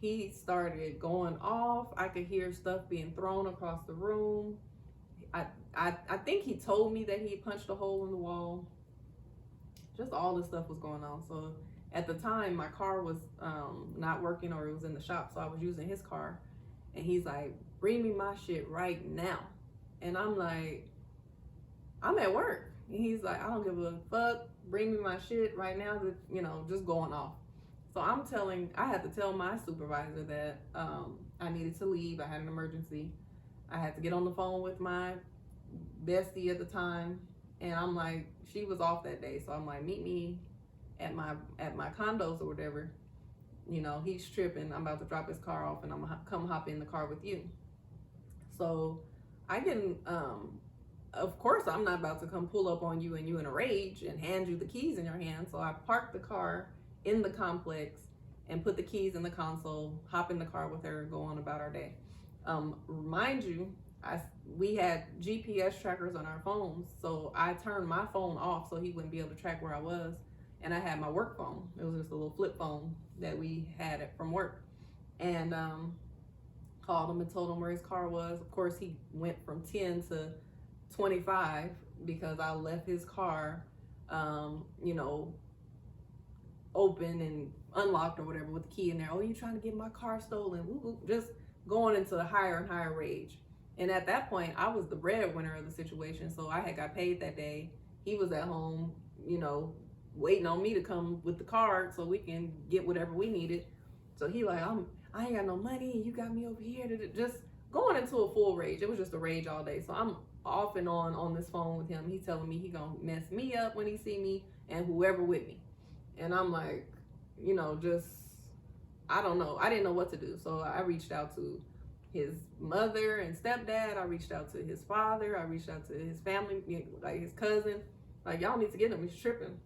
he started going off. I could hear stuff being thrown across the room. I think he told me that he punched a hole in the wall. Just all this stuff was going on. So at the time, my car was not working, or it was in the shop, so I was using his car. And he's like, bring me my shit right now. And I'm like, I'm at work. And he's like, I don't give a fuck, bring me my shit right now, that, you know, just going off. So I had to tell my supervisor that I needed to leave. I had an emergency. I had to get on the phone with my bestie at the time. And I'm like, she was off that day. So I'm like, meet me at my condos or whatever. You know, he's tripping. I'm about to drop his car off and I'm gonna come hop in the car with you. So I didn't, of course, I'm not about to come pull up on you and you in a rage and hand you the keys in your hand. So I parked the car in the complex and put the keys in the console, hop in the car with her, and go on about our day. Mind you, we had GPS trackers on our phones, so I turned my phone off so he wouldn't be able to track where I was. And I had my work phone. It was just a little flip phone that we had from work. And called him and told him where his car was. Of course, he went from 10 to 25 because I left his car, you know, open and unlocked or whatever with the key in there. Oh, you trying to get my car stolen? Woo, woo. Just going into a higher and higher rage. And at that point, I was the breadwinner of the situation, so I had got paid that day. He was at home, you know, waiting on me to come with the card so we can get whatever we needed. So he like, I ain't got no money, and you got me over here. Just going into a full rage. It was just a rage all day. So I'm off and on this phone with him. He's telling me he gonna mess me up when he see me and whoever with me. And I'm like, you know, just, I don't know. I didn't know what to do. So I reached out to his mother and stepdad. I reached out to his father. I reached out to his family, like his cousin. Like, y'all need to get him. He's tripping.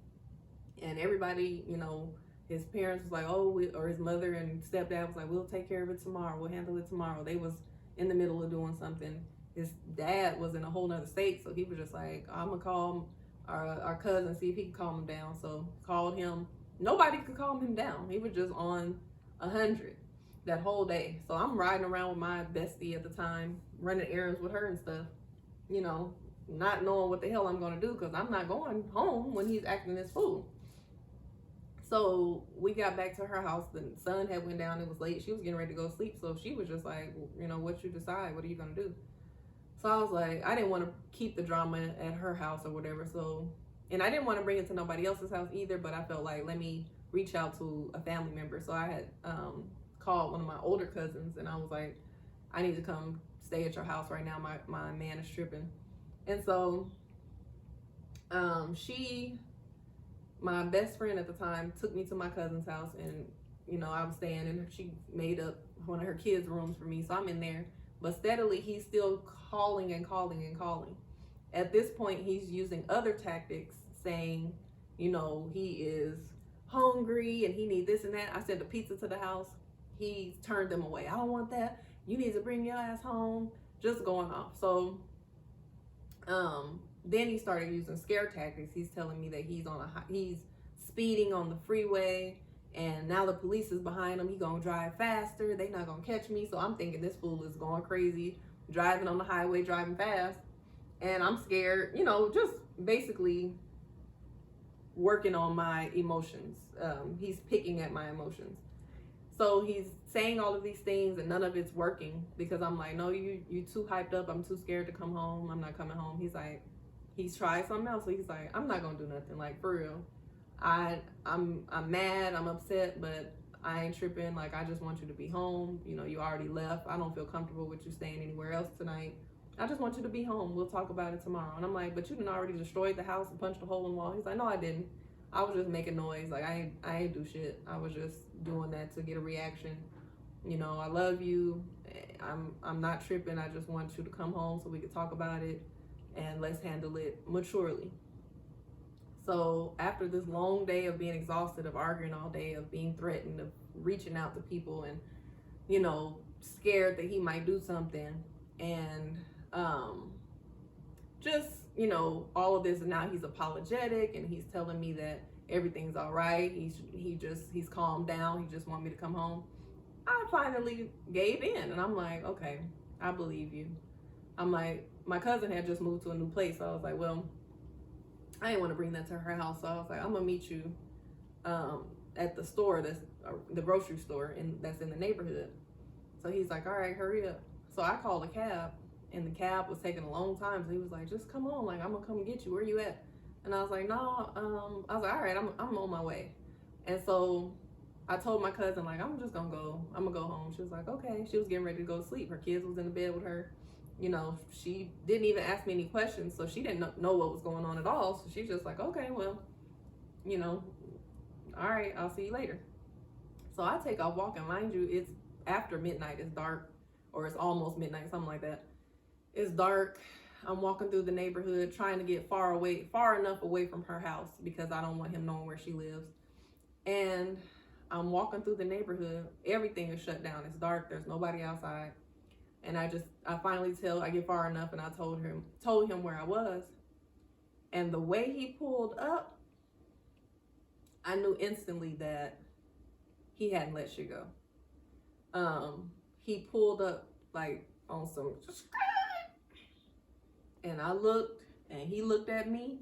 And everybody, you know, his parents was like, oh, or his mother and stepdad was like, we'll take care of it tomorrow. We'll handle it tomorrow. They was in the middle of doing something. His dad was in a whole nother state. So he was just like, I'm going to call our cousin, see if he can calm him down. So called him. Nobody could calm him down. He was just on 100 that whole day. So I'm riding around with my bestie at the time, running errands with her and stuff, you know, not knowing what the hell I'm going to do because I'm not going home when he's acting this fool. So we got back to her house. The sun had went down. It was late. She was getting ready to go to sleep. So she was just like, you know, what you decide? What are you going to do? So I was like, I didn't want to keep the drama at her house or whatever. So, and I didn't want to bring it to nobody else's house either. But I felt like, let me reach out to a family member. So I had called one of my older cousins. And I was like, I need to come stay at your house right now. My man is tripping. And so my best friend at the time took me to my cousin's house, and you know, I was staying and she made up one of her kids' rooms for me, so I'm in there. But steadily he's still calling and calling and calling. At this point he's using other tactics, saying, you know, he is hungry and he needs this and that. I sent a pizza to the house. He turned them away. I don't want that. You need to bring your ass home. Just going off. So then he started using scare tactics. He's telling me that he's speeding on the freeway, and now the police is behind him. He gonna drive faster. They not gonna catch me. So I'm thinking this fool is going crazy, driving on the highway, driving fast, and I'm scared. You know, just basically working on my emotions. He's picking at my emotions. So he's saying all of these things and none of it's working because I'm like, no, you too hyped up. I'm too scared to come home. I'm not coming home. He's like, he's tried something else. So he's like, I'm not gonna do nothing. Like, for real. I'm mad, I'm upset, but I ain't tripping. Like, I just want you to be home. You know, you already left. I don't feel comfortable with you staying anywhere else tonight. I just want you to be home. We'll talk about it tomorrow. And I'm like, but you done already destroyed the house and punched a hole in the wall. He's like, no, I didn't. I was just making noise. Like, I ain't do shit. I was just doing that to get a reaction. You know, I love you. I'm not tripping. I just want you to come home so we can talk about it and let's handle it maturely. So after this long day of being exhausted, of arguing all day, of being threatened, of reaching out to people and, you know, scared that he might do something, and just, you know, all of this, and now he's apologetic and he's telling me that everything's all right. He's calmed down. He just want me to come home. I finally gave in, and I'm like, okay, I believe you. I'm like, my cousin had just moved to a new place, so I was like, well, I didn't want to bring that to her house, so I was like, I'm gonna meet you at the store, that's the grocery store, and that's in the neighborhood. So he's like, all right, hurry up. So I called a cab, and the cab was taking a long time. So he was like, just come on, like I'm gonna come get you. Where you at? And I was like, no. I was like, all right, I'm on my way. And so I told my cousin, like, I'm just gonna go. I'm gonna go home. She was like, okay. She was getting ready to go to sleep. Her kids was in the bed with her. You know, she didn't even ask me any questions, so she didn't know what was going on at all. So she's just like, okay, well, you know, all right, I'll see you later. So I take off walking. Mind you, it's after midnight. It's dark, or it's almost midnight, something like that. It's dark. I'm walking through the neighborhood trying to get far enough away from her house because I don't want him knowing where she lives. And I'm walking through the neighborhood. Everything is shut down. It's dark. There's nobody outside. And I finally I get far enough, and I told him where I was. And the way he pulled up, I knew instantly that he hadn't let shit go. He pulled up like on some, and I looked, and he looked at me,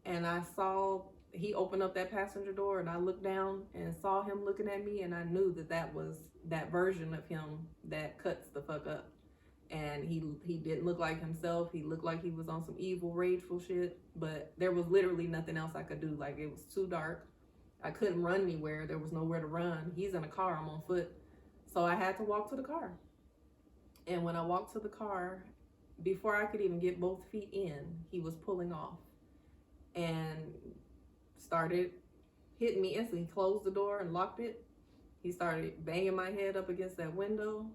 and I saw he opened up that passenger door, and I looked down and saw him looking at me, and I knew that was that version of him that cuts the fuck up. And he didn't look like himself. He looked like he was on some evil, rageful shit, but there was literally nothing else I could do. Like, it was too dark. I couldn't run anywhere. There was nowhere to run. He's in a car. I'm on foot. So I had to walk to the car. And when I walked to the car, before I could even get both feet in, he was pulling off and started hitting me instantly. He closed the door and locked it. He started banging my head up against that window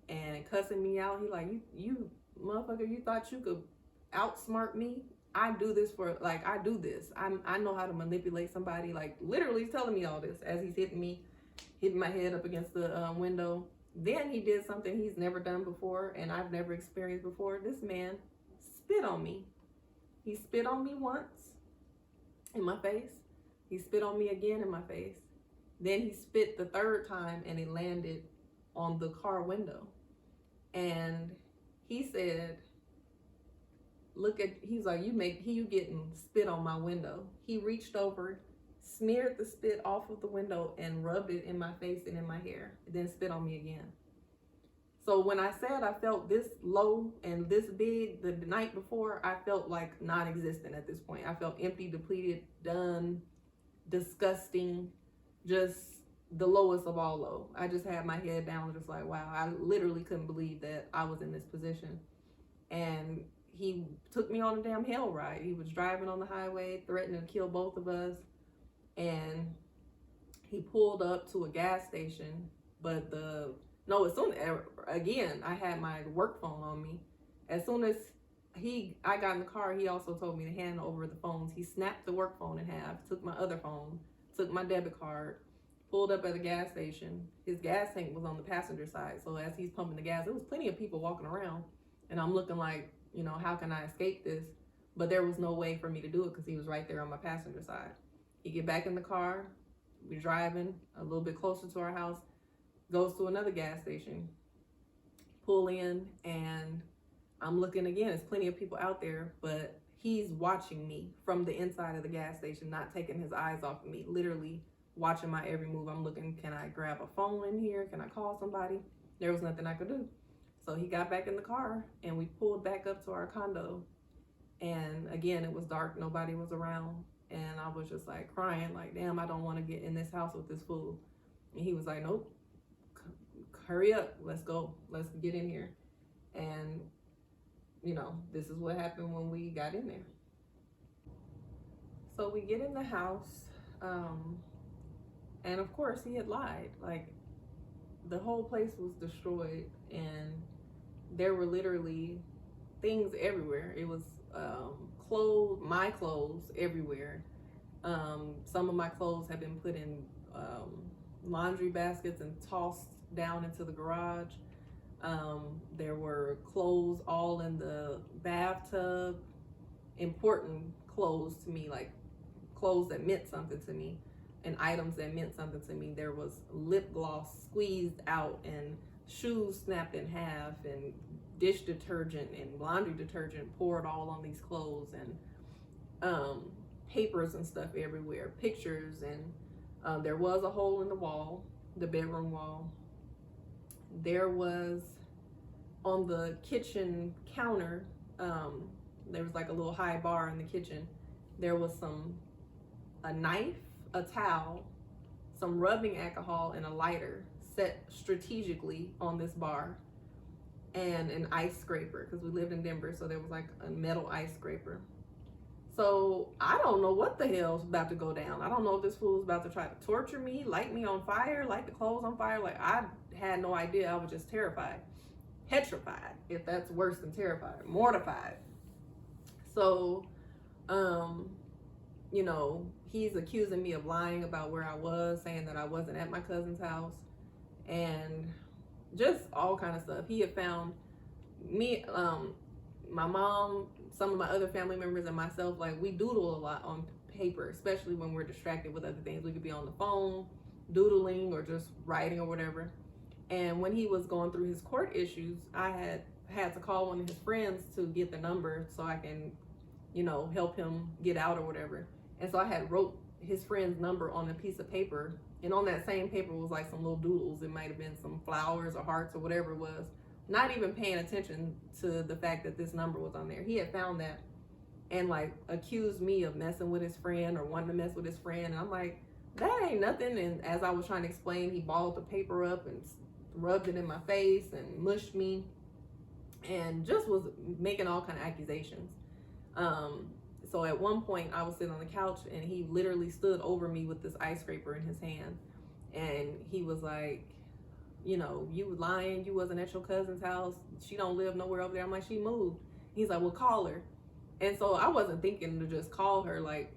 and cussing me out. He like, you motherfucker, you thought you could outsmart me? I do this. I know how to manipulate somebody. Like, literally telling me all this as he's hitting my head up against the window. Then he did something he's never done before and I've never experienced before. This man spit on me. He spit on me once in my face. He spit on me again in my face. Then he spit the third time and it landed on the car window. And he said, he's like, you getting spit on my window. He reached over, smeared the spit off of the window and rubbed it in my face and in my hair, then spit on me again. So when I said I felt this low and this big the night before, I felt like non-existent at this point. I felt empty, depleted, done, disgusting, just the lowest of all low. I just had my head down, just like, wow, I literally couldn't believe that I was in this position. And he took me on a damn hell ride. He was driving on the highway, threatening to kill both of us. And he pulled up to a gas station, but again, I had my work phone on me. As soon as I got in the car, he also told me to hand over the phones. He snapped the work phone in half, took my other phone, took my debit card, pulled up at the gas station. His gas tank was on the passenger side. So as he's pumping the gas, there was plenty of people walking around. And I'm looking like, how can I escape this? But there was no way for me to do it because he was right there on my passenger side. He get back in the car. We're driving a little bit closer to our house. Goes to another gas station. Pull in, and I'm looking again. There's plenty of people out there, but he's watching me from the inside of the gas station, not taking his eyes off of me, literally watching my every move. I'm looking, can I grab a phone in here? Can I call somebody? There was nothing I could do. So he got back in the car, and we pulled back up to our condo. And again, it was dark. Nobody was around. And I was just like crying, like, damn, I don't want to get in this house with this fool. And he was like, nope, hurry up. Let's go. Let's get in here. And, this is what happened when we got in there. So we get in the house. And of course, he had lied. Like, the whole place was destroyed. And there were literally things everywhere. It was my clothes everywhere. Some of my clothes have been put in laundry baskets and tossed down into the garage. There were clothes all in the bathtub, important clothes to me, like clothes that meant something to me. and items that meant something to me. There was lip gloss squeezed out, and shoes snapped in half, and dish detergent and laundry detergent poured all on these clothes, and papers and stuff everywhere, pictures, and there was a hole in the wall, the bedroom wall. There was on the kitchen counter, there was like a little high bar in the kitchen. There was a knife, a towel, some rubbing alcohol, and a lighter set strategically on this bar, and an ice scraper, because we lived in Denver, so there was like a metal ice scraper. So I don't know what the hell's about to go down. I don't know if this fool's about to try to torture me, light me on fire, light the clothes on fire. Like, I had no idea. I was just terrified, petrified, if that's worse than terrified, mortified. So, you know, he's accusing me of lying about where I was, saying that I wasn't at my cousin's house, and just all kind of stuff. He had found me, my mom, some of my other family members, and myself, like, we doodle a lot on paper, especially when we're distracted with other things. We could be on the phone doodling or just writing or whatever. And when he was going through his court issues, I had to call one of his friends to get the number so I can, you know, help him get out or whatever. And so I had wrote his friend's number on a piece of paper, and on that same paper was like some little doodles. It might have been some flowers or hearts or whatever it was, not even paying attention to the fact that this number was on there. He had found that and like accused me of messing with his friend or wanting to mess with his friend. And I'm like, that ain't nothing. And as I was trying to explain, he balled the paper up and rubbed it in my face and mushed me and just was making all kind of accusations. So at one point I was sitting on the couch and he literally stood over me with this ice scraper in his hand. And he was like, you know, you lying, you wasn't at your cousin's house. She don't live nowhere over there. I'm like, she moved. He's like, well, call her. And so I wasn't thinking to just call her. Like,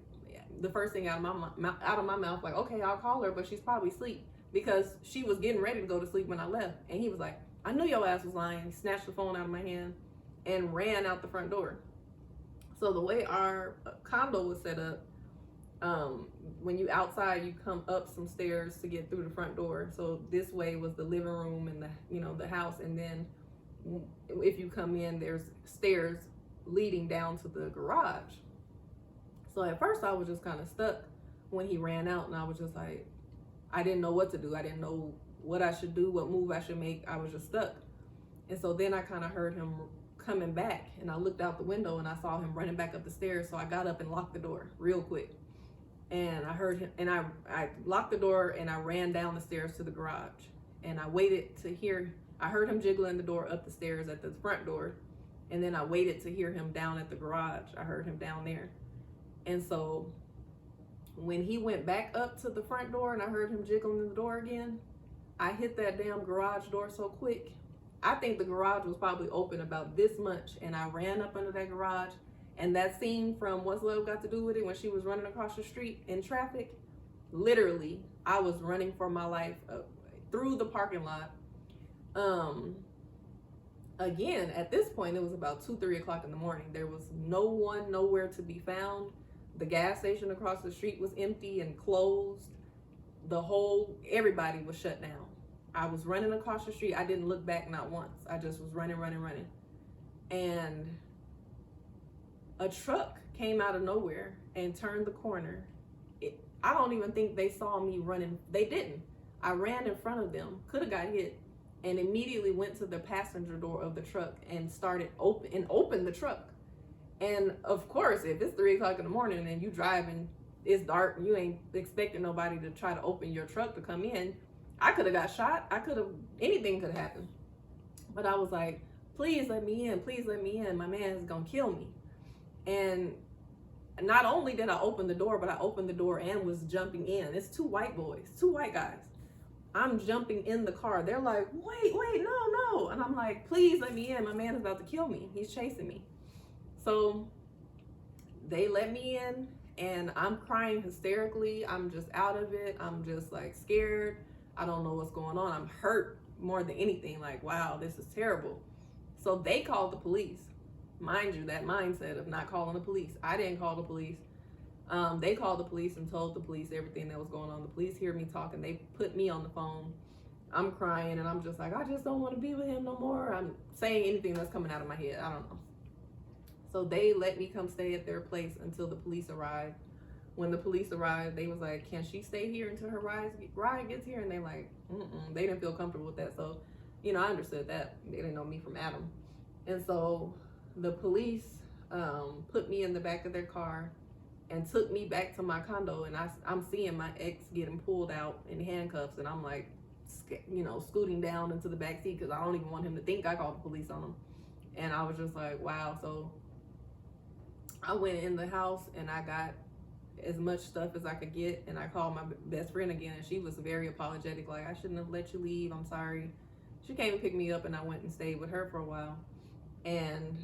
the first thing out of my mouth, like, okay, I'll call her, but she's probably asleep, because she was getting ready to go to sleep when I left. And he was like, I knew your ass was lying. He snatched the phone out of my hand and ran out the front door. So the way our condo was set up, when you outside, you come up some stairs to get through the front door. So this way was the living room and the house. And then if you come in, there's stairs leading down to the garage. So at first I was just kind of stuck when he ran out, and I was just like, I didn't know what to do. I didn't know what I should do, what move I should make. I was just stuck. And so then I kind of heard him coming back, and I looked out the window and I saw him running back up the stairs. So I got up and locked the door real quick. And I heard him, and I locked the door and I ran down the stairs to the garage. And I waited to hear, I heard him jiggling the door up the stairs at the front door. And then I waited to hear him down at the garage. I heard him down there. And so when he went back up to the front door and I heard him jiggling the door again, I hit that damn garage door so quick. I think the garage was probably open about this much, and I ran up under that garage. And that scene from What's Love Got to Do With It, when she was running across the street in traffic, literally, I was running for my life through the parking lot. Again, at this point, it was about 2-3 o'clock in the morning. There was no one nowhere to be found. The gas station across the street was empty and closed. Everybody was shut down. I was running across the street. I didn't look back, not once. I just was running. And a truck came out of nowhere and turned the corner. I don't even think they saw me running. They didn't. I ran in front of them, could have got hit, and immediately went to the passenger door of the truck and started opened the truck. And of course, if it's 3 o'clock in the morning and you driving, it's dark, and you ain't expecting nobody to try to open your truck to come in, I could have got shot. Anything could have happened. But I was like, please let me in. Please let me in. My man is going to kill me. And not only did I open the door, but I opened the door and was jumping in. It's two white guys. I'm jumping in the car. They're like, wait, no. And I'm like, please let me in. My man is about to kill me. He's chasing me. So they let me in, and I'm crying hysterically. I'm just out of it. I'm just like scared. I don't know what's going on. I'm hurt more than anything. Like, wow, this is terrible. So they called the police. Mind you, that mindset of not calling the police. I didn't call the police. They called the police and told the police everything that was going on. The police hear me talking. They put me on the phone. I'm crying and I'm just like, I just don't want to be with him no more. I'm saying anything that's coming out of my head. I don't know. So they let me come stay at their place until the police arrived. When the police arrived, they was like, can she stay here until her ride gets here? And they like, they didn't feel comfortable with that. So, you know, I understood that. They didn't know me from Adam. And so the police put me in the back of their car and took me back to my condo. And I'm seeing my ex getting pulled out in handcuffs. And I'm like, you know, scooting down into the back seat because I don't even want him to think I called the police on him. And I was just like, wow. So I went in the house and I got as much stuff as I could get, and I called my best friend again, and she was very apologetic, like, I shouldn't have let you leave, I'm sorry. She came and picked me up, and I went and stayed with her for a while. And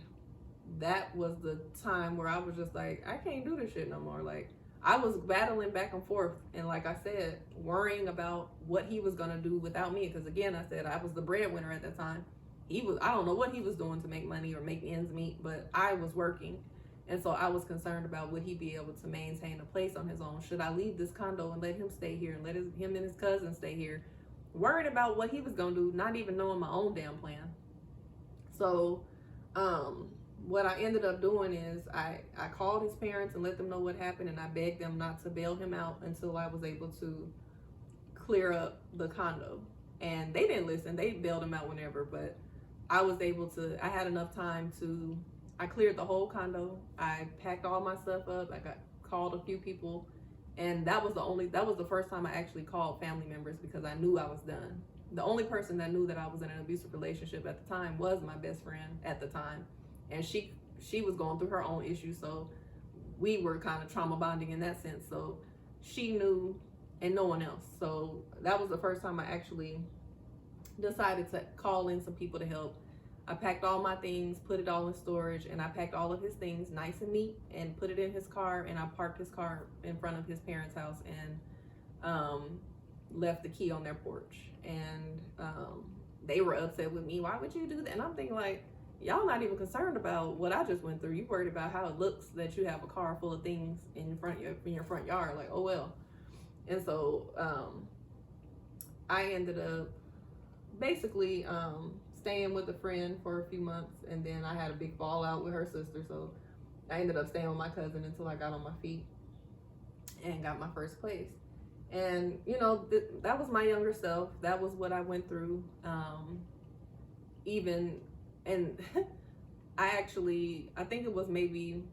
that was the time where I was just like, I can't do this shit no more. Like, I was battling back and forth, and like I said, worrying about what he was gonna do without me, because again, I said I was the breadwinner at that time. I don't know what he was doing to make money or make ends meet, but I was working. And so I was concerned about, would he be able to maintain a place on his own? Should I leave this condo and let him stay here and let him and his cousin stay here? Worried about what he was going to do, not even knowing my own damn plan. So what I ended up doing is I called his parents and let them know what happened, and I begged them not to bail him out until I was able to clear up the condo. And they didn't listen. They bailed him out whenever, but I was able to, I had enough time to, I cleared the whole condo. I packed all my stuff up. I called a few people, and that was the first time I actually called family members because I knew I was done. The only person that knew that I was in an abusive relationship at the time was my best friend at the time, and she was going through her own issues, so we were kind of trauma bonding in that sense. So she knew, and no one else. So that was the first time I actually decided to call in some people to help. I packed all my things, put it all in storage, and I packed all of his things nice and neat and put it in his car, and I parked his car in front of his parents' house and left the key on their porch. And they were upset with me. Why would you do that? And I'm thinking, like, y'all not even concerned about what I just went through. You worried about how it looks that you have a car full of things in your front yard. Like, oh well. And so I ended up basically staying with a friend for a few months, and then I had a big fallout with her sister, so I ended up staying with my cousin until I got on my feet and got my first place. And you know, that was my younger self. That was what I went through. And I think it was maybe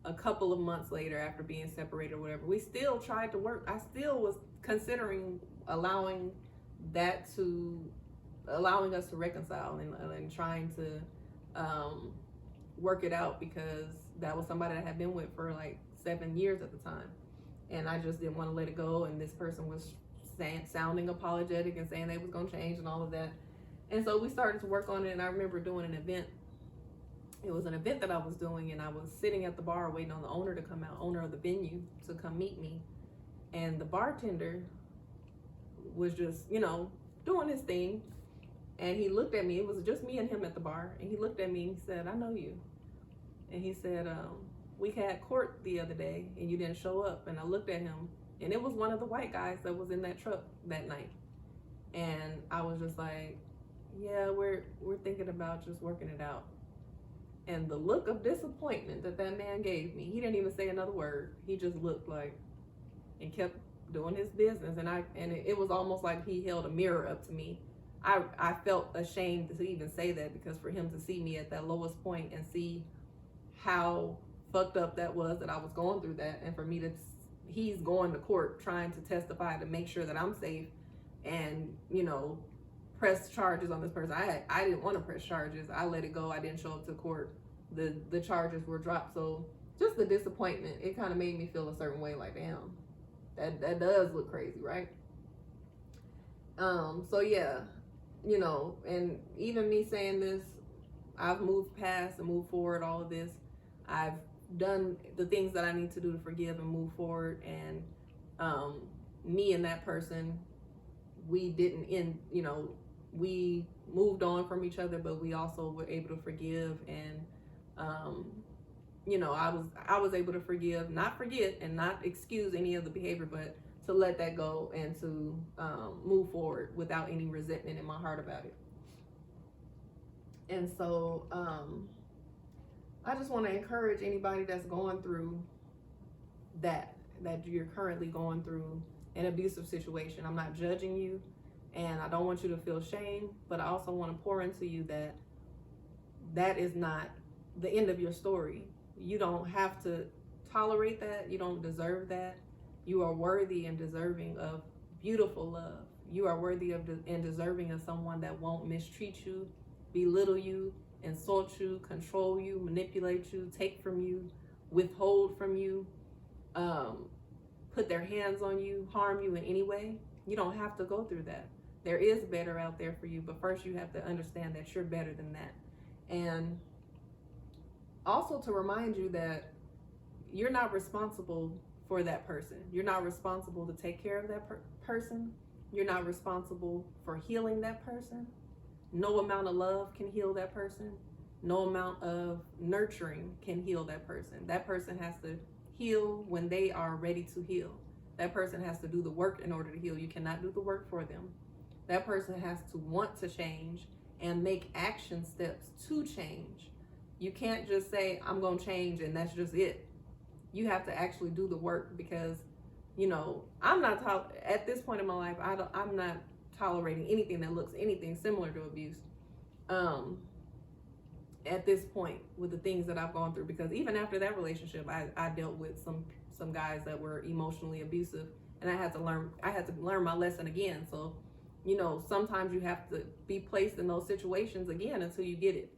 a couple of months later after being separated or whatever, we still tried to work. I still was considering allowing us to reconcile and trying to work it out, because that was somebody I had been with for like 7 years at the time, and I just didn't want to let it go. And this person was sounding apologetic and saying they was going to change and all of that, and so we started to work on it. And I remember doing an event. It was an event that I was doing, and I was sitting at the bar waiting on the owner to come out, owner of the venue, to come meet me. And the bartender was just, you know, doing his thing. And he looked at me. It was just me and him at the bar. And he looked at me and he said, I know you. And he said, we had court the other day and you didn't show up. And I looked at him, and it was one of the white guys that was in that truck that night. And I was just like, yeah, we're thinking about just working it out. And the look of disappointment that man gave me, he didn't even say another word. He just looked like, and kept doing his business. And it was almost like he held a mirror up to me. I felt ashamed to even say that, because for him to see me at that lowest point and see how fucked up that was, that I was going through that, and for me to, he's going to court trying to testify to make sure that I'm safe and, you know, press charges on this person. I didn't want to press charges. I let it go. I didn't show up to court. The charges were dropped. So just the disappointment, it kind of made me feel a certain way, like, damn, that does look crazy, right? So yeah, you know, and even me saying this, I've moved past and moved forward all of this. I've done the things that I need to do to forgive and move forward. And me and that person, we didn't end, you know, we moved on from each other, but we also were able to forgive and you know, I was able to forgive, not forget and not excuse any of the behavior, but to let that go and to move forward without any resentment in my heart about it. And so I just want to encourage anybody that's going through that you're currently going through an abusive situation. I'm not judging you, and I don't want you to feel shame, but I also want to pour into you that that is not the end of your story. You don't have to tolerate that. You don't deserve that. You are worthy and deserving of beautiful love. You are worthy of and deserving of someone that won't mistreat you, belittle you, insult you, control you, manipulate you, take from you, withhold from you, put their hands on you, harm you in any way. You don't have to go through that. There is better out there for you, but first you have to understand that you're better than that. And also to remind you that you're not responsible for that person. You're not responsible to take care of that person. You're not responsible for healing that person. No amount of love can heal that person. No amount of nurturing can heal that person. That person has to heal when they are ready to heal. That person has to do the work in order to heal. You cannot do the work for them. That person has to want to change and make action steps to change. You can't just say, I'm going to change and that's just it. You have to actually do the work, because, you know, I'm not, at this point in my life, I'm not tolerating anything that looks anything similar to abuse. At this point, with the things that I've gone through, because even after that relationship, I dealt with some guys that were emotionally abusive, and I had to learn my lesson again. So, you know, sometimes you have to be placed in those situations again until you get it.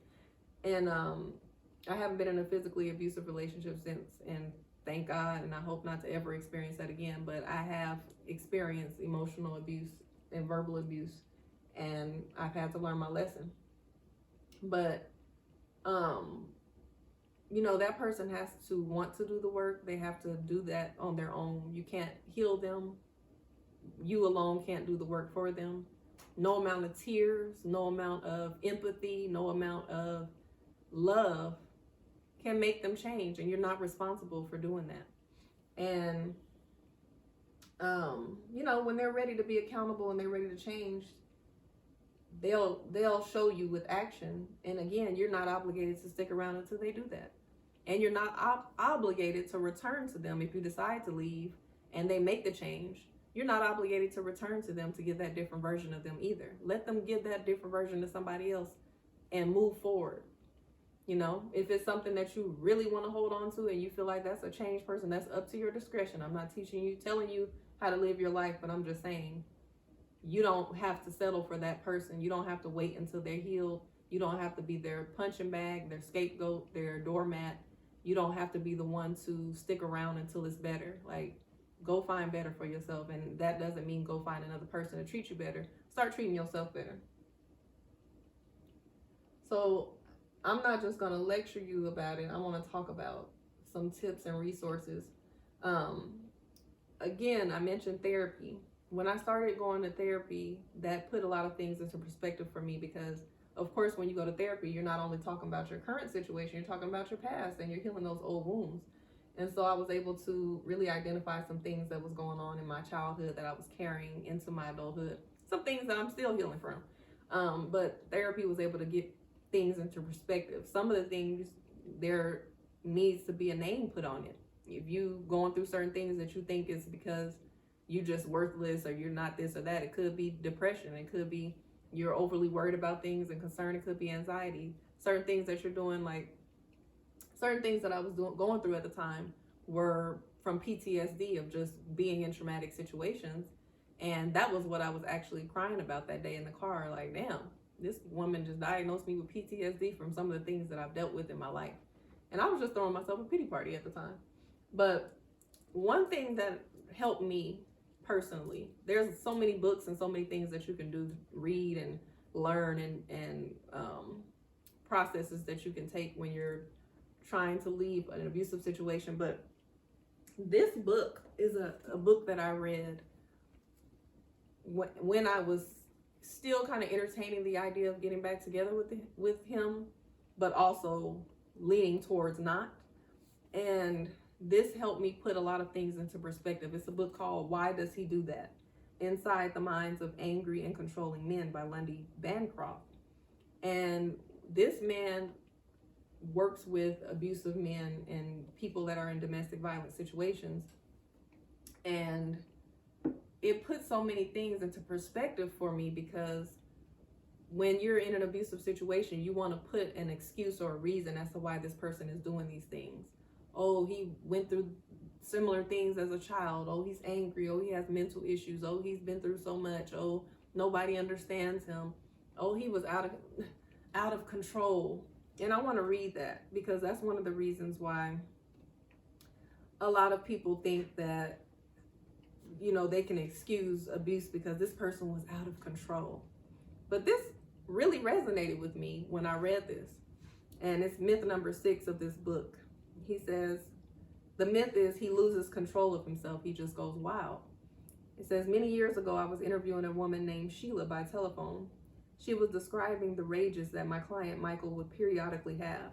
And I haven't been in a physically abusive relationship since, and thank God, and I hope not to ever experience that again. But I have experienced emotional abuse and verbal abuse, and I've had to learn my lesson. But you know, that person has to want to do the work. They have to do that on their own. You can't heal them. You alone can't do the work for them. No amount of tears, no amount of empathy, no amount of love can make them change, and you're not responsible for doing that. And you know, when they're ready to be accountable and they're ready to change, they'll show you with action. And again, you're not obligated to stick around until they do that. And you're not obligated to return to them if you decide to leave and they make the change. You're not obligated to return to them to get that different version of them either. Let them give that different version to somebody else and move forward. You know, if it's something that you really want to hold on to and you feel like that's a changed person, that's up to your discretion. I'm not telling you how to live your life, but I'm just saying, you don't have to settle for that person. You don't have to wait until they're healed. You don't have to be their punching bag, their scapegoat, their doormat. You don't have to be the one to stick around until it's better. Like, go find better for yourself. And that doesn't mean go find another person to treat you better. Start treating yourself better. So I'm not just going to lecture you about it. I want to talk about some tips and resources. Again, I mentioned therapy. When I started going to therapy, that put a lot of things into perspective for me, because of course, when you go to therapy, you're not only talking about your current situation, you're talking about your past, and you're healing those old wounds. And so I was able to really identify some things that was going on in my childhood that I was carrying into my adulthood. Some things that I'm still healing from. But therapy was able to get things into perspective. Some of the things, there needs to be a name put on it. If you going through certain things that you think is because you just worthless or you're not this or that, it could be depression. It could be you're overly worried about things and concerned. It could be anxiety. Certain things that you're doing, like certain things that I was going through at the time were from PTSD of just being in traumatic situations. And that was what I was actually crying about that day in the car. Like, damn, this woman just diagnosed me with PTSD from some of the things that I've dealt with in my life. And I was just throwing myself a pity party at the time. But one thing that helped me personally, there's so many books and so many things that you can do, read and learn, and processes that you can take when you're trying to leave an abusive situation. But this book is a book that I read when I was still kind of entertaining the idea of getting back together with him, but also leaning towards not. And this helped me put a lot of things into perspective. It's a book called Why Does He Do That? Inside the Minds of Angry and Controlling Men by Lundy Bancroft. And this man works with abusive men and people that are in domestic violence situations. And it put so many things into perspective for me, because when you're in an abusive situation, you want to put an excuse or a reason as to why this person is doing these things. Oh, he went through similar things as a child. Oh, he's angry. Oh, he has mental issues. Oh, he's been through so much. Oh, nobody understands him. Oh, he was out of control. And I want to read that, because that's one of the reasons why a lot of people think that, you know, they can excuse abuse because this person was out of control. But this really resonated with me when I read this. And it's myth number 6 of this book. He says, the myth is he loses control of himself. He just goes wild. It says, many years ago, I was interviewing a woman named Sheila by telephone. She was describing the rages that my client Michael would periodically have.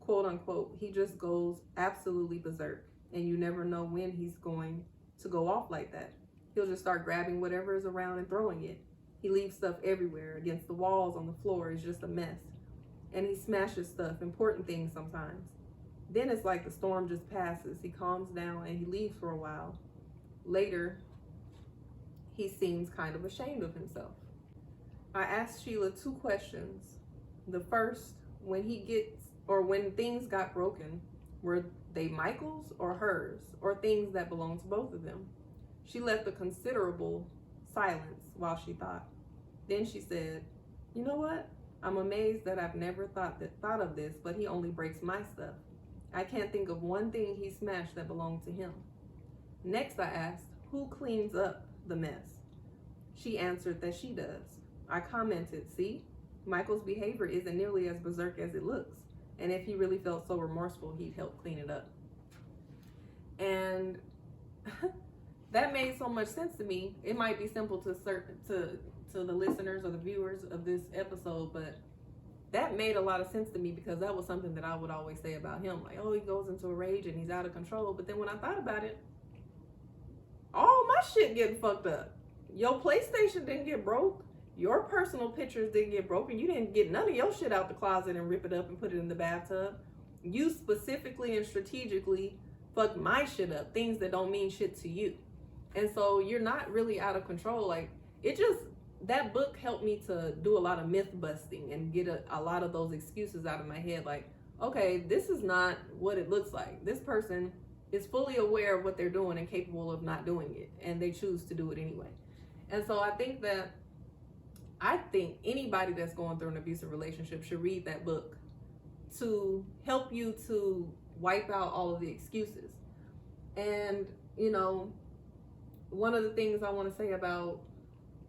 Quote unquote, he just goes absolutely berserk, and you never know when he's going to go off like that. He'll just start grabbing whatever is around and throwing it. He leaves stuff everywhere, against the walls, on the floor. It's just a mess. And he smashes stuff, important things sometimes. Then it's like the storm just passes. He calms down and he leaves for a while. Later, he seems kind of ashamed of himself. I asked Sheila 2 questions. The first, when things got broken, were they Michael's or hers, or things that belonged to both of them? She left a considerable silence while she thought. Then she said, you know what? I'm amazed that I've never thought of this, but he only breaks my stuff. I can't think of one thing he smashed that belonged to him. Next, I asked, who cleans up the mess? She answered that she does. I commented, see, Michael's behavior isn't nearly as berserk as it looks. And if he really felt so remorseful, he'd help clean it up. And that made so much sense to me. It might be simple to the listeners or the viewers of this episode, but that made a lot of sense to me, because that was something that I would always say about him. Like, oh, he goes into a rage and he's out of control. But then when I thought about it, all my shit getting fucked up. Your PlayStation didn't get broke. Your personal pictures didn't get broken. You didn't get none of your shit out the closet and rip it up and put it in the bathtub. You specifically and strategically fucked my shit up. Things that don't mean shit to you. And so you're not really out of control. Like, that book helped me to do a lot of myth busting and get a lot of those excuses out of my head. Like, okay, this is not what it looks like. This person is fully aware of what they're doing and capable of not doing it, and they choose to do it anyway. And so I think anybody that's going through an abusive relationship should read that book to help you to wipe out all of the excuses. And, you know, one of the things I want to say about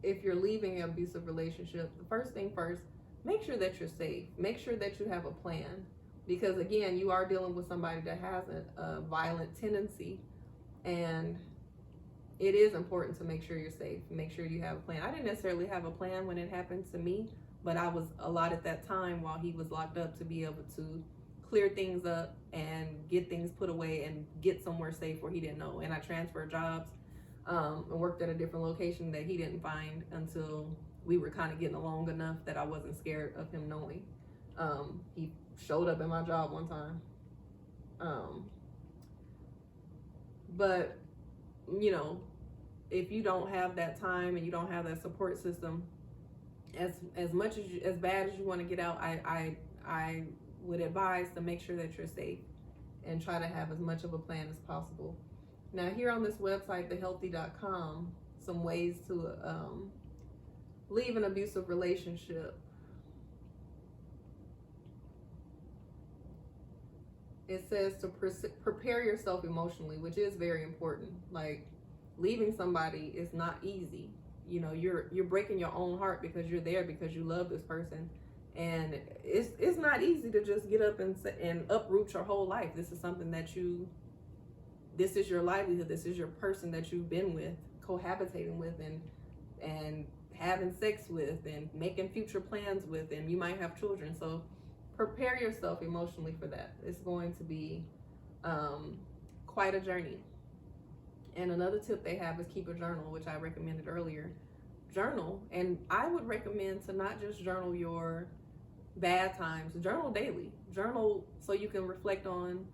if you're leaving an abusive relationship, the first thing first, make sure that you're safe. Make sure that you have a plan. Because again, you are dealing with somebody that has a violent tendency, and it is important to make sure you're safe. Make sure you have a plan. I didn't necessarily have a plan when it happened to me, but I was allotted that time while he was locked up to be able to clear things up and get things put away and get somewhere safe where he didn't know. And I transferred jobs. And worked at a different location that he didn't find until we were kind of getting along enough that I wasn't scared of him knowing. He showed up at my job one time. But, you know, if you don't have that time and you don't have that support system, as bad as you want to get out, I would advise to make sure that you're safe and try to have as much of a plan as possible. Now, here on this website, thehealthy.com, some ways to leave an abusive relationship. It says to prepare yourself emotionally, which is very important. Like, leaving somebody is not easy. You know, you're breaking your own heart because you're there because you love this person, and it's not easy to just get up and uproot your whole life. This is something that this is your livelihood. This is your person that you've been with, cohabitating with, and having sex with, and making future plans with, and you might have children. So prepare yourself emotionally for that. It's going to be Quite a journey. And another tip they have is keep a journal, which I recommended earlier. Journal, and I would recommend to not just journal your bad times, journal daily. Journal so you can reflect on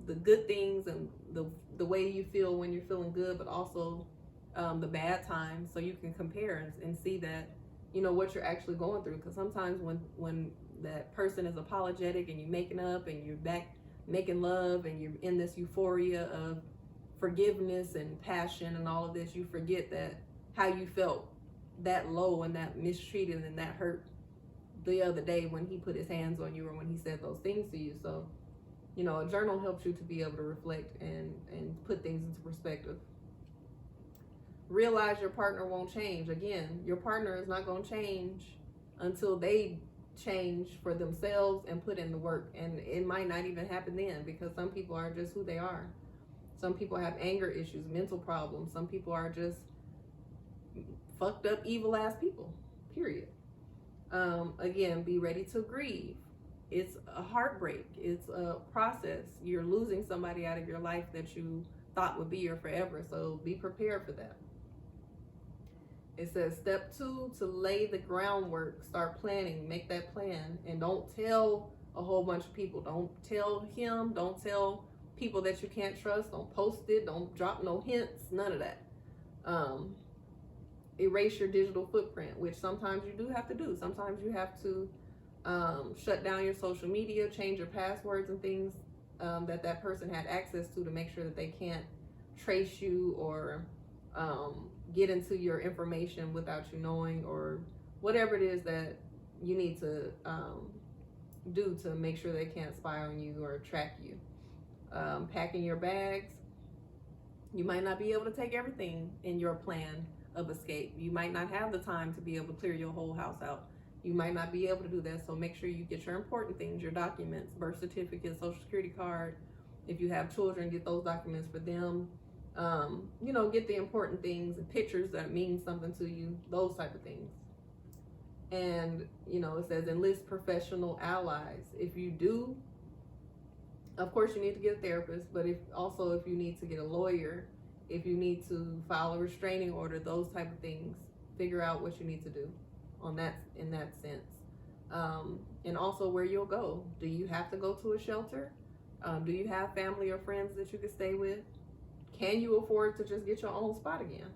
the good things and the way you feel when you're feeling good, but also the bad times, so you can compare and see that, you know, what you're actually going through. Because sometimes when that person is apologetic and you're making up and you're back making love and you're in this euphoria of forgiveness and passion and all of this, you forget that how you felt that low and that mistreated and that hurt the other day when he put his hands on you or when he said those things to you. So, you know, a journal helps you to be able to reflect and put things into perspective. Realize your partner won't change. Again, your partner is not going to change until they change for themselves and put in the work. And it might not even happen then, because some people are just who they are. Some people have anger issues, mental problems. Some people are just fucked up, evil ass people, period. Again, be ready to grieve. It's a heartbreak. It's a process. You're losing somebody out of your life that you thought would be your forever. So be prepared for that. It says step 2, to lay the groundwork. Start planning. Make that plan. And don't tell a whole bunch of people. Don't tell him. Don't tell people that you can't trust. Don't post it. Don't drop no hints. None of that. Erase your digital footprint, which sometimes you do have to do. Sometimes you have to shut down your social media, change your passwords and things that person had access to make sure that they can't trace you or get into your information without you knowing, or whatever it is that you need to do to make sure they can't spy on you or track you. Packing your bags. You might not be able to take everything in your plan of escape. You might not have the time to be able to clear your whole house out. You might not be able to do that, so make sure you get your important things, your documents, birth certificate, social security card. If you have children, get those documents for them. You know, get the important things and pictures that mean something to you, those type of things. And, you know, it says enlist professional allies. If you do, of course you need to get a therapist, but if you need to get a lawyer, if you need to file a restraining order, those type of things, figure out what you need to do in that sense. And also where you'll go. Do you have to go to a shelter? Do you have family or friends that you can stay with? Can you afford to just get your own spot again?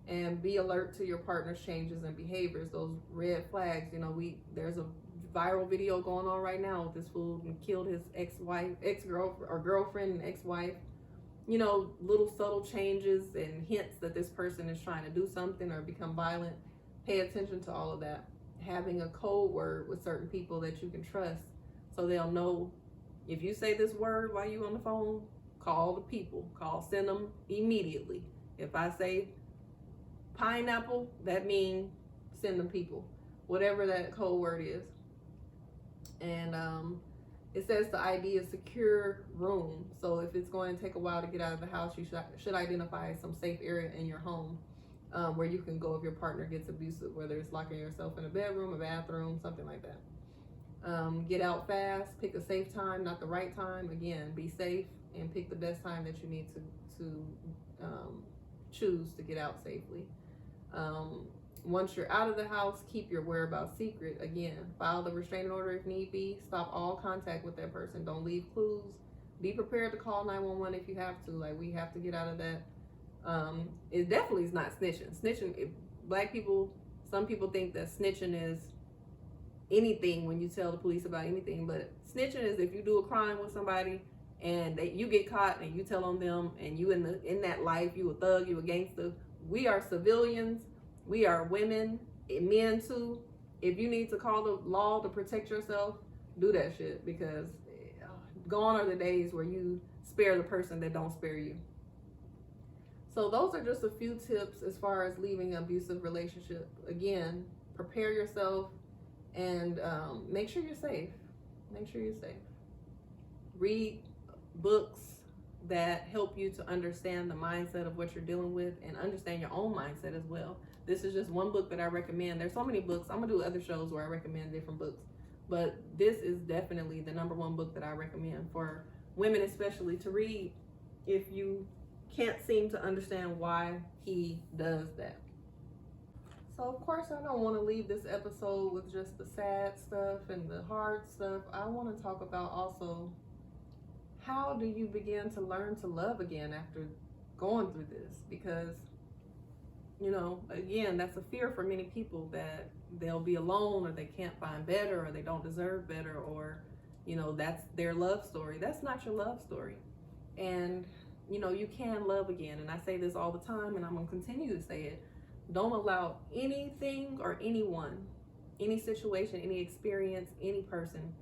And be alert to your partner's changes and behaviors, those red flags. You know, there's a viral video going on right now with this fool who killed his girlfriend and ex-wife. You know, little subtle changes and hints that this person is trying to do something or become violent. Pay attention to all of that. Having a code word with certain people that you can trust, so they'll know if you say this word while you on the phone, call the people. Send them immediately. If I say pineapple, that means send them people. Whatever that code word is. And it says to ID a secure room. So if it's going to take a while to get out of the house, you should identify some safe area in your home where you can go if your partner gets abusive, whether it's locking yourself in a bedroom, a bathroom, something like that. Get out fast. Pick a safe time, not the right time. Again, be safe and pick the best time that you need to choose to get out safely. Once you're out of the house, keep your whereabouts secret. Again, file the restraining order if need be. Stop all contact with that person. Don't leave clues. Be prepared to call 911 if you have to. Like, we have to get out of that. It definitely is not snitching. Snitching, black people, some people think that snitching is anything when you tell the police about anything. But snitching is if you do a crime with somebody and you get caught and you tell on them, and you in that life, you a thug, you a gangster. We are civilians. We are women, men too. If you need to call the law to protect yourself, do that shit, because gone are the days where you spare the person that don't spare you. So those are just a few tips as far as leaving an abusive relationship. Again, prepare yourself and make sure you're safe. Make sure you're safe. Read books that help you to understand the mindset of what you're dealing with and understand your own mindset as well. This is just one book that I recommend. There's so many books. I'm gonna do other shows where I recommend different books, but this is definitely the #1 book that I recommend for women especially, to read if you can't seem to understand why he does that. So of course I don't want to leave this episode with just the sad stuff and the hard stuff. I want to talk about also, how do you begin to learn to love again after going through this? Because, you know, again, that's a fear for many people, that they'll be alone, or they can't find better, or they don't deserve better, or, you know, that's their love story. That's not your love story. And, you know, you can love again. And I say this all the time, and I'm going to continue to say it. Don't allow anything or anyone, any situation, any experience, any person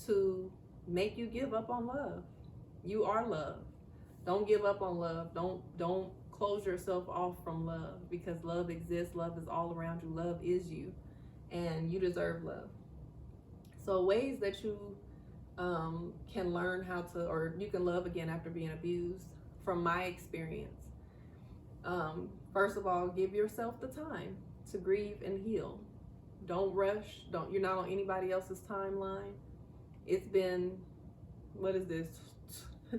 to make you give up on love. You are love. Don't give up on love. Don't close yourself off from love, because love exists. Love is all around you. Love is you, and you deserve love. So ways that you can learn how to, or you can love again after being abused, from my experience. First of all, give yourself the time to grieve and heal. Don't rush. You're not on anybody else's timeline. It's been, what is this?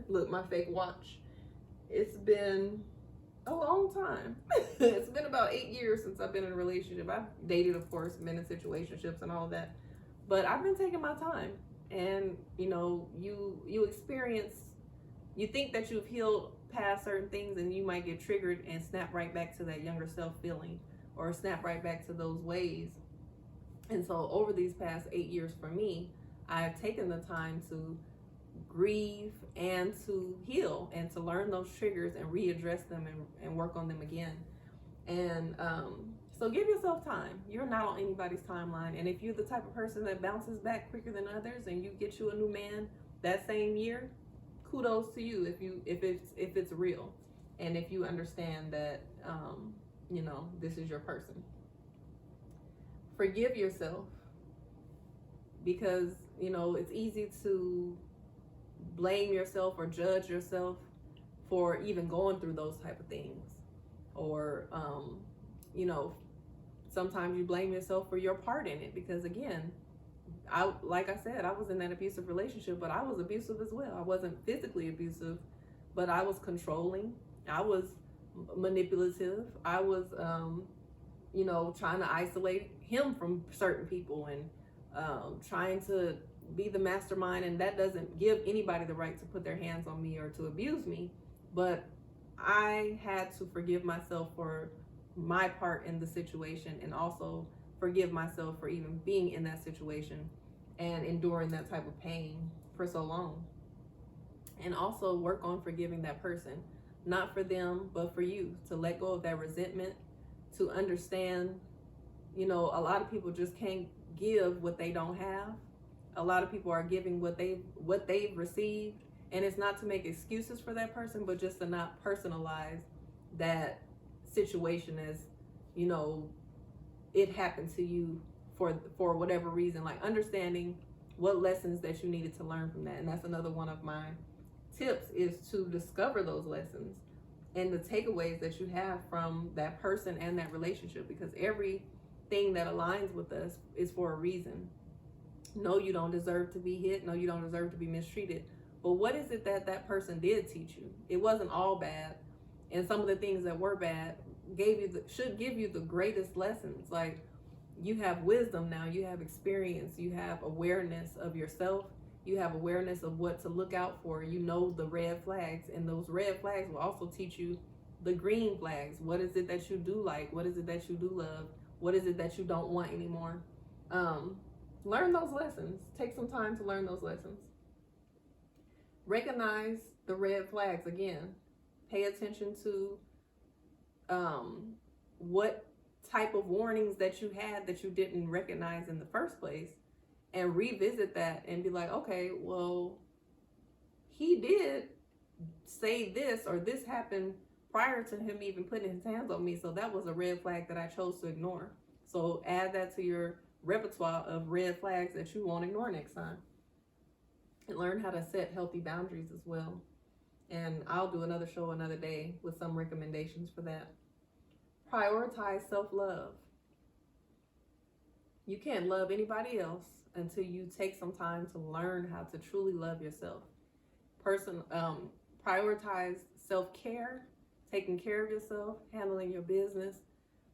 Look, my fake watch. It's been a long time. It's been about 8 years since I've been in a relationship. I've dated, of course, been in situationships and all that, but I've been taking my time. And you know, you experience, you think that you've healed past certain things, and you might get triggered and snap right back to that younger self feeling, or snap right back to those ways. And so over these past 8 years for me, I've taken the time to grieve and to heal, and to learn those triggers and readdress them, and work on them again. And so give yourself time. You're not on anybody's timeline. And if you're the type of person that bounces back quicker than others, and you get you a new man that same year, kudos to you, if it's real, and if you understand that you know, this is your person. Forgive yourself, because you know, it's easy to blame yourself or judge yourself for even going through those type of things, or you know, sometimes you blame yourself for your part in it, because again, like I said, I was in that abusive relationship, but I was abusive as well. I wasn't physically abusive, but I was controlling. I was manipulative. I was, you know, trying to isolate him from certain people, and trying to be the mastermind. And that doesn't give anybody the right to put their hands on me or to abuse me. But I had to forgive myself for my part in the situation, and also forgive myself for even being in that situation and enduring that type of pain for so long. And also work on forgiving that person, not for them, but for you, to let go of that resentment, to understand, you know, a lot of people just can't give what they don't have. A lot of people are giving what they've received, and it's not to make excuses for that person, but just to not personalize that situation as, you know, it happened to you for whatever reason. Like, understanding what lessons that you needed to learn from that. And that's another one of my tips, is to discover those lessons and the takeaways that you have from that person and that relationship, because everything that aligns with us is for a reason. No, you don't deserve to be hit. No, you don't deserve to be mistreated. But what is it that that person did teach you? It wasn't all bad. And some of the things that were bad should give you the greatest lessons. Like, you have wisdom now, you have experience, you have awareness of yourself, you have awareness of what to look out for. You know the red flags, and those red flags will also teach you the green flags. What is it that you do like? What is it that you do love? What is it that you don't want anymore? Learn those lessons. Take some time to learn those lessons. Recognize the red flags again. Pay attention to what type of warnings that you had that you didn't recognize in the first place, and revisit that and be like, okay, well, he did say this, or this happened prior to him even putting his hands on me, so that was a red flag that I chose to ignore. So add that to your repertoire of red flags that you won't ignore next time. And learn how to set healthy boundaries as well. And I'll do another show another day with some recommendations for that. Prioritize self-love. You can't love anybody else until you take some time to learn how to truly love yourself. Prioritize self-care, taking care of yourself, handling your business,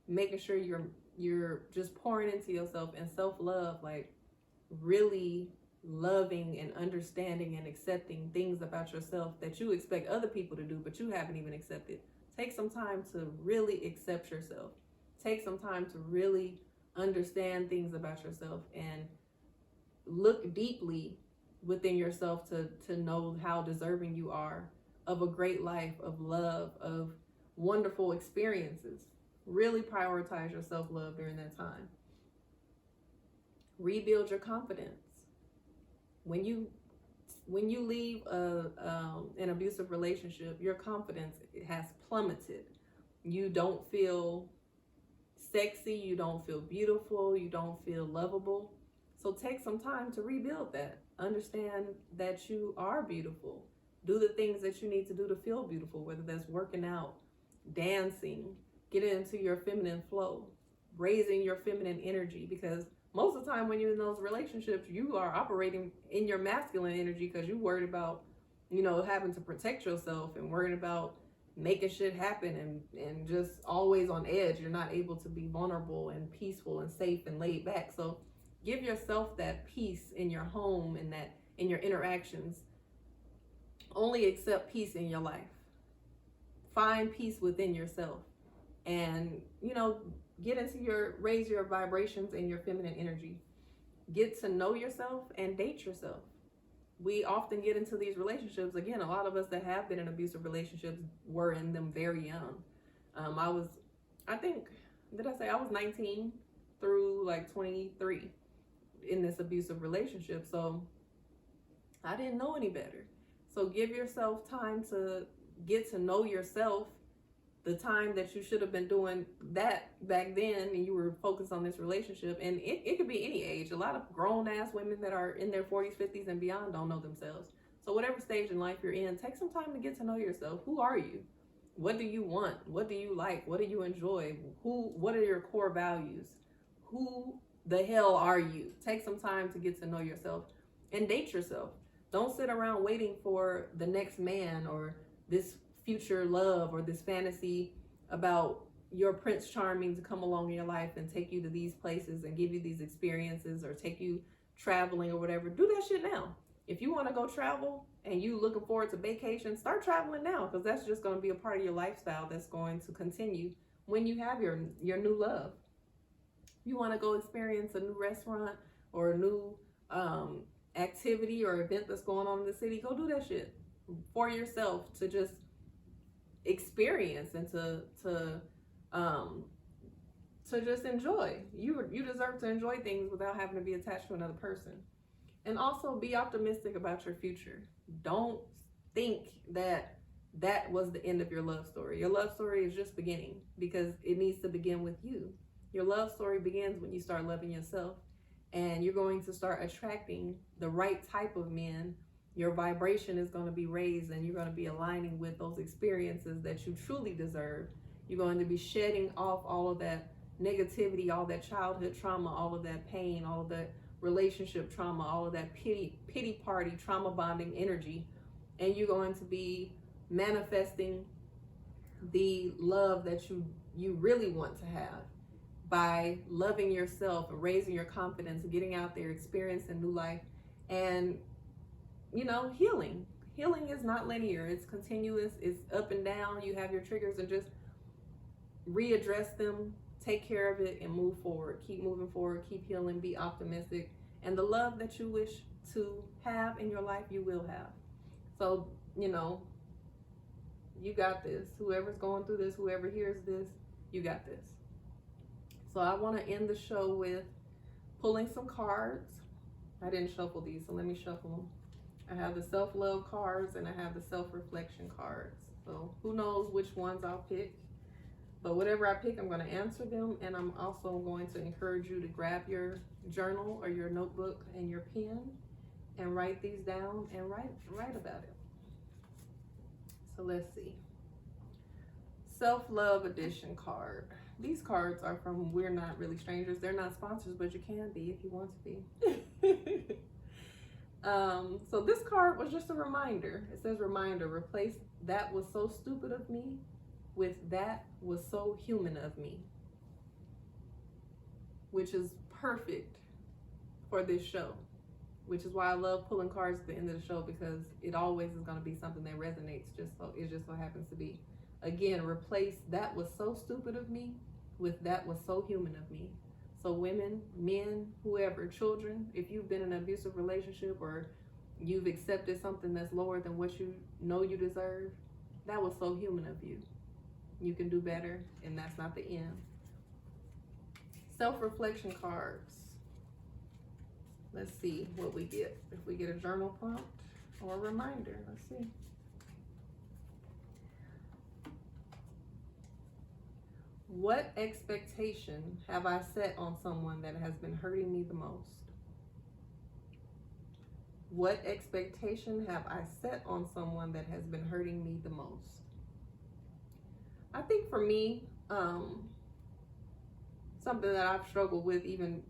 making sure you're just pouring into yourself, and self-love, like really loving and understanding and accepting things about yourself that you expect other people to do, but you haven't even accepted. Take some time to really accept yourself. Take some time to really understand things about yourself and look deeply within yourself to know how deserving you are of a great life, of love, of wonderful experiences. Really prioritize your self-love during that time. Rebuild your confidence. When you leave an abusive relationship, your confidence has plummeted. You don't feel sexy, you don't feel beautiful, you don't feel lovable. So take some time to rebuild that. Understand that you are beautiful. Do the things that you need to do to feel beautiful, whether that's working out, dancing, getting into your feminine flow, raising your feminine energy, because most of the time when you're in those relationships, you are operating in your masculine energy because you're worried about, having to protect yourself and worried about making shit happen and just always on edge. You're not able to be vulnerable and peaceful and safe and laid back. So give yourself that peace in your home and that in your interactions. Only accept peace in your life. Find peace within yourself, and raise your vibrations and your feminine energy. Get to know yourself and date yourself. We often get into these relationships. Again, a lot of us that have been in abusive relationships were in them very young. I was 19 through like 23 in this abusive relationship. So I didn't know any better. So give yourself time to get to know yourself. The time that you should have been doing that back then, and you were focused on this relationship. And it could be any age. A lot of grown ass women that are in their 40s, 50s, and beyond don't know themselves. So whatever stage in life you're in, take some time to get to know yourself. Who are you? What do you want? What do you like? What do you enjoy? What are your core values? Who the hell are you? Take some time to get to know yourself and date yourself. Don't sit around waiting for the next man or this future love or this fantasy about your Prince Charming to come along in your life and take you to these places and give you these experiences or take you traveling or whatever. Do that shit now. If you want to go travel and you looking forward to vacation, start traveling now, because that's just going to be a part of your lifestyle that's going to continue when you have your new love. You want to go experience a new restaurant or a new activity or event that's going on in the city, go do that shit for yourself to just experience and to just enjoy. You deserve to enjoy things without having to be attached to another person. And also be optimistic about your future. Don't think that was the end of your love story. Your love story is just beginning, because it needs to begin with you. Your love story begins when you start loving yourself, and you're going to start attracting the right type of men. Your vibration is going to be raised, and you're going to be aligning with those experiences that you truly deserve. You're going to be shedding off all of that negativity, all that childhood trauma, all of that pain, all of that relationship trauma, all of that pity party, trauma bonding energy. And you're going to be manifesting the love that you really want to have by loving yourself and raising your confidence, getting out there, experiencing new life, and healing. Healing is not linear. It's continuous. It's up and down. You have your triggers, and just readdress them, take care of it, and move forward. Keep moving forward. Keep healing. Be optimistic. And the love that you wish to have in your life, you will have. So, you got this. Whoever's going through this, whoever hears this, you got this. So I want to end the show with pulling some cards. I didn't shuffle these, so let me shuffle them. I have the self-love cards and I have the self-reflection cards. So who knows which ones I'll pick. But whatever I pick, I'm going to answer them. And I'm also going to encourage you to grab your journal or your notebook and your pen and write these down and write about it. So let's see. Self-love edition card. These cards are from We're Not Really Strangers. They're not sponsors, but you can be if you want to be. So this card was just a reminder. It says reminder, replace that was so stupid of me with that was so human of me, which is perfect for this show, which is why I love pulling cards at the end of the show, because it always is going to be something that resonates. It just so happens to be. Again, replace that was so stupid of me with that was so human of me. So women, men, whoever, children, if you've been in an abusive relationship or you've accepted something that's lower than what you know you deserve, that was so human of you. You can do better, and that's not the end. Self-reflection cards. Let's see what we get. If we get a journal prompt or a reminder, let's see. What expectation have I set on someone that has been hurting me the most? What expectation have I set on someone that has been hurting me the most? I think for me, something that I've struggled with even,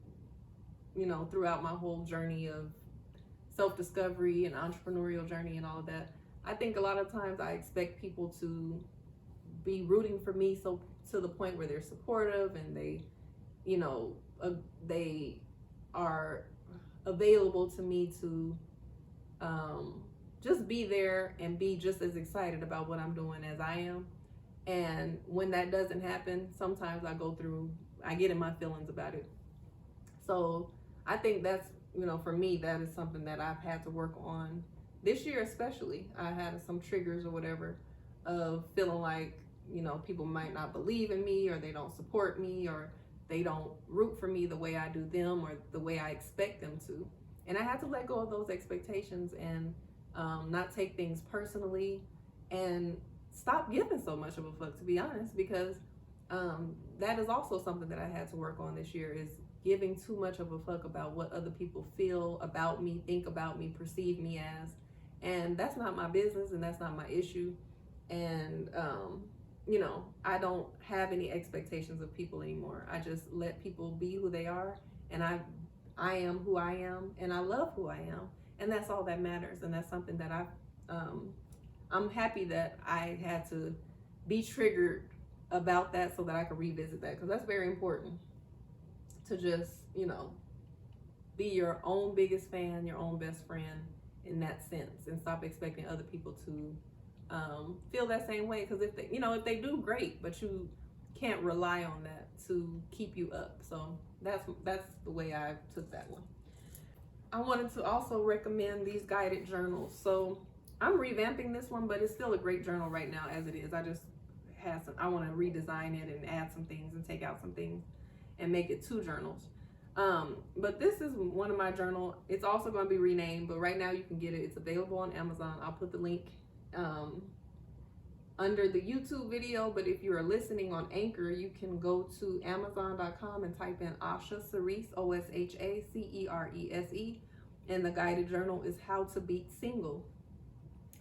throughout my whole journey of self-discovery and entrepreneurial journey and all of that, I think a lot of times I expect people to be rooting for me so to the point where they're supportive and they are available to me to just be there and be just as excited about what I'm doing as I am. And when that doesn't happen, sometimes I get in my feelings about it. So I think that's, for me, that is something that I've had to work on this year, especially. I had some triggers or whatever of feeling like, people might not believe in me, or they don't support me, or they don't root for me the way I do them or the way I expect them to. And I had to let go of those expectations and not take things personally and stop giving so much of a fuck, to be honest, because that is also something that I had to work on this year, is giving too much of a fuck about what other people feel about me, think about me, perceive me as. And that's not my business, and that's not my issue. And I don't have any expectations of people anymore. I just let people be who they are, and I am who I am, and I love who I am, and that's all that matters. And that's something that I'm happy that I had to be triggered about that so that I could revisit that, because that's very important to just, be your own biggest fan, your own best friend in that sense, and stop expecting other people to feel that same way. Because if they do, great, but you can't rely on that to keep you up. So that's the way I took that one. I wanted to also recommend these guided journals. So I'm revamping this one, but it's still a great journal right now as it is. I want to redesign it and add some things and take out some things and make it 2 journals. But this is one of my journal. It's also going to be renamed, but right now you can get it. It's available on Amazon. I'll put the link under the YouTube video, but if you are listening on Anchor, you can go to Amazon.com and type in Asha Cerise, OSHACERESE, and the guided journal is How to Beat Single.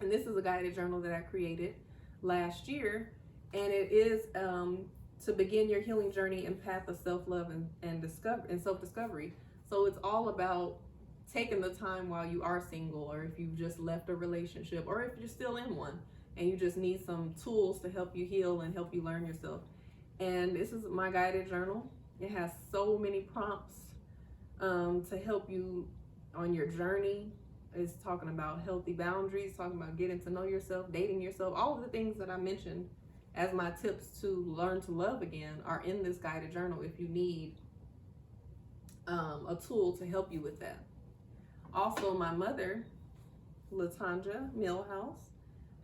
And this is a guided journal that I created last year, and it is to begin your healing journey and path of self-love and self-discovery. So it's all about taking the time while you are single, or if you've just left a relationship, or if you're still in one and you just need some tools to help you heal and help you learn yourself. And this is my guided journal. It has so many prompts to help you on your journey. It's talking about healthy boundaries, talking about getting to know yourself, dating yourself. All of the things that I mentioned as my tips to learn to love again are in this guided journal if you need a tool to help you with that. Also, my mother, Latanja Millhouse,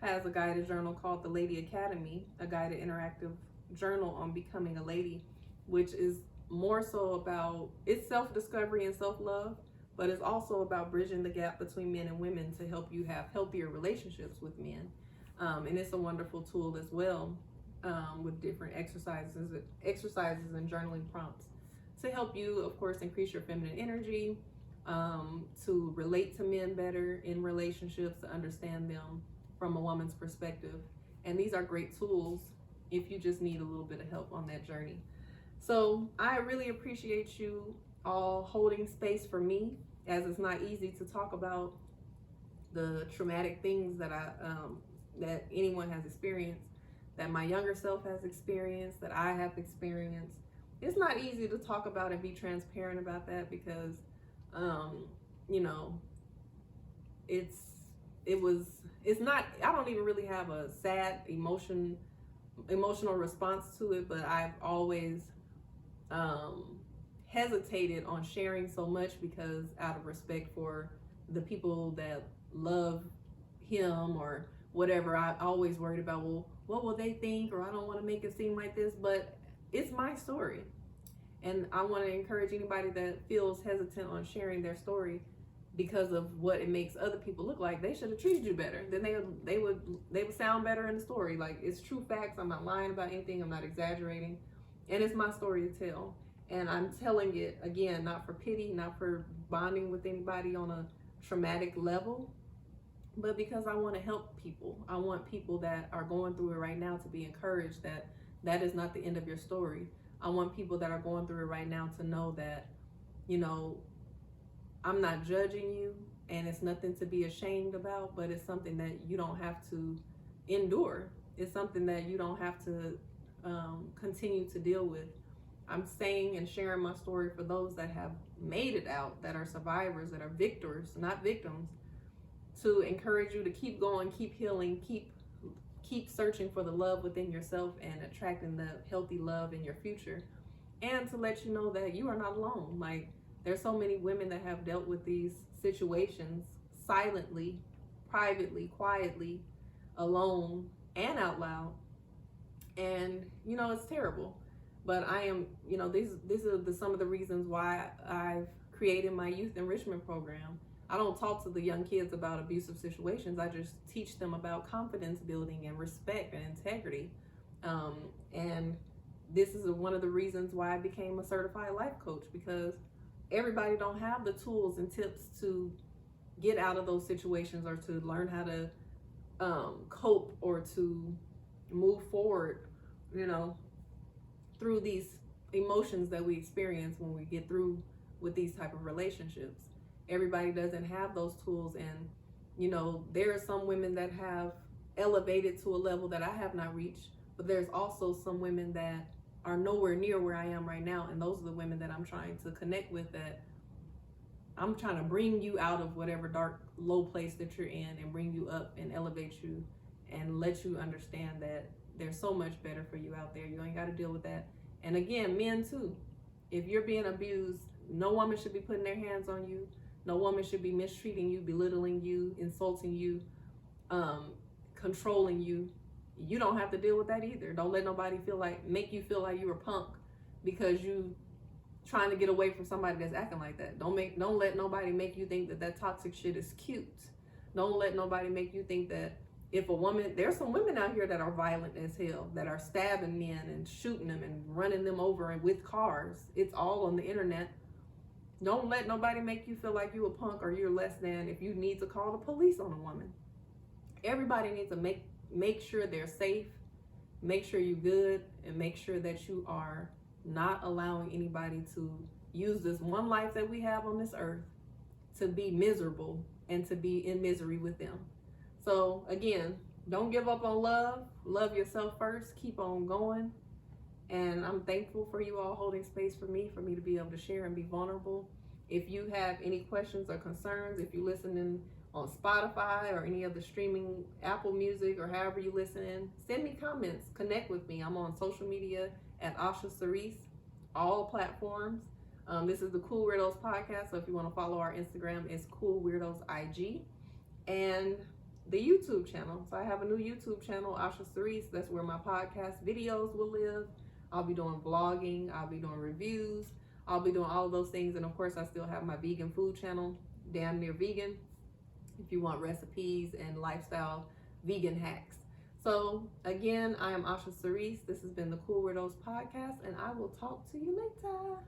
has a guided journal called The Lady Academy, a guided interactive journal on becoming a lady, which is more so about, it's self-discovery and self-love, but it's also about bridging the gap between men and women to help you have healthier relationships with men. And it's a wonderful tool as well, with different exercises and journaling prompts to help you, of course, increase your feminine energy, to relate to men better in relationships, to understand them from a woman's perspective. And these are great tools if you just need a little bit of help on that journey. So I really appreciate you all holding space for me as it's not easy to talk about the traumatic things that that anyone has experienced, that my younger self has experienced, that I have experienced. It's not easy to talk about and be transparent about that because, you know, it's not, I don't even really have a sad emotional response to it, but I've always hesitated on sharing so much because out of respect for the people that love him or whatever. I always worried about, well, what will they think, or I don't want to make it seem like this, but it's my story. And I want to encourage anybody that feels hesitant on sharing their story because of what it makes other people look like. They should have treated you better. Then they would sound better in the story. Like, it's true facts. I'm not lying about anything. I'm not exaggerating. And it's my story to tell. And I'm telling it, again, not for pity, not for bonding with anybody on a traumatic level, but because I want to help people. I want people that are going through it right now to be encouraged that that is not the end of your story. I want people that are going through it right now to know that, you know, I'm not judging you and it's nothing to be ashamed about, but it's something that you don't have to endure. It's something that you don't have to continue to deal with. I'm saying and sharing my story for those that have made it out, that are survivors, that are victors, not victims, to encourage you to keep going, keep healing, keep searching for the love within yourself and attracting the healthy love in your future, and to let you know that you are not alone. Like, there's so many women that have dealt with these situations silently, privately, quietly, alone, and out loud. And, you know, it's terrible. But I am, you know, these are some of the reasons why I've created my youth enrichment program. I don't talk to the young kids about abusive situations. I just teach them about confidence building and respect and integrity. And this is one of the reasons why I became a certified life coach, because everybody don't have the tools and tips to get out of those situations or to learn how to cope or to move forward, you know, through these emotions that we experience when we get through with these type of relationships. Everybody doesn't have those tools, and you know, there are some women that have elevated to a level that I have not reached, but there's also some women that are nowhere near where I am right now, and those are the women that I'm trying to connect with, that I'm trying to bring you out of whatever dark, low place that you're in and bring you up and elevate you and let you understand that there's so much better for you out there. You ain't got to deal with that. And again, men too. If you're being abused, no woman should be putting their hands on you. No woman should be mistreating you, belittling you, insulting you, controlling you. You don't have to deal with that either. Don't let nobody make you feel like you're a punk because you trying to get away from somebody that's acting like that. Don't let nobody make you think that that toxic shit is cute. Don't let nobody make you think that if a woman, there's some women out here that are violent as hell, that are stabbing men and shooting them and running them over and with cars. It's all on the internet. Don't let nobody make you feel like you a punk or you're less than if you need to call the police on a woman. Everybody needs to make sure they're safe, make sure you're good, and make sure that you are not allowing anybody to use this one life that we have on this earth to be miserable and to be in misery with them. So again, don't give up on love. Love yourself first. Keep on going. And I'm thankful for you all holding space for me to be able to share and be vulnerable. If you have any questions or concerns, if you're listening on Spotify or any other streaming, Apple Music, or however you listen in, send me comments, connect with me. I'm on social media at Asha Cerise, all platforms. This is the Cool Weirdos podcast, so if you want to follow our Instagram, it's Cool Weirdos IG, and the YouTube channel. So I have a new YouTube channel, Asha Cerise. That's where my podcast videos will live. I'll be doing vlogging, I'll be doing reviews, I'll be doing all of those things, and of course I still have my vegan food channel, Damn Near Vegan, if you want recipes and lifestyle vegan hacks. So again, I am Asha Cerise. This has been the Cool Weirdos podcast, and I will talk to you later.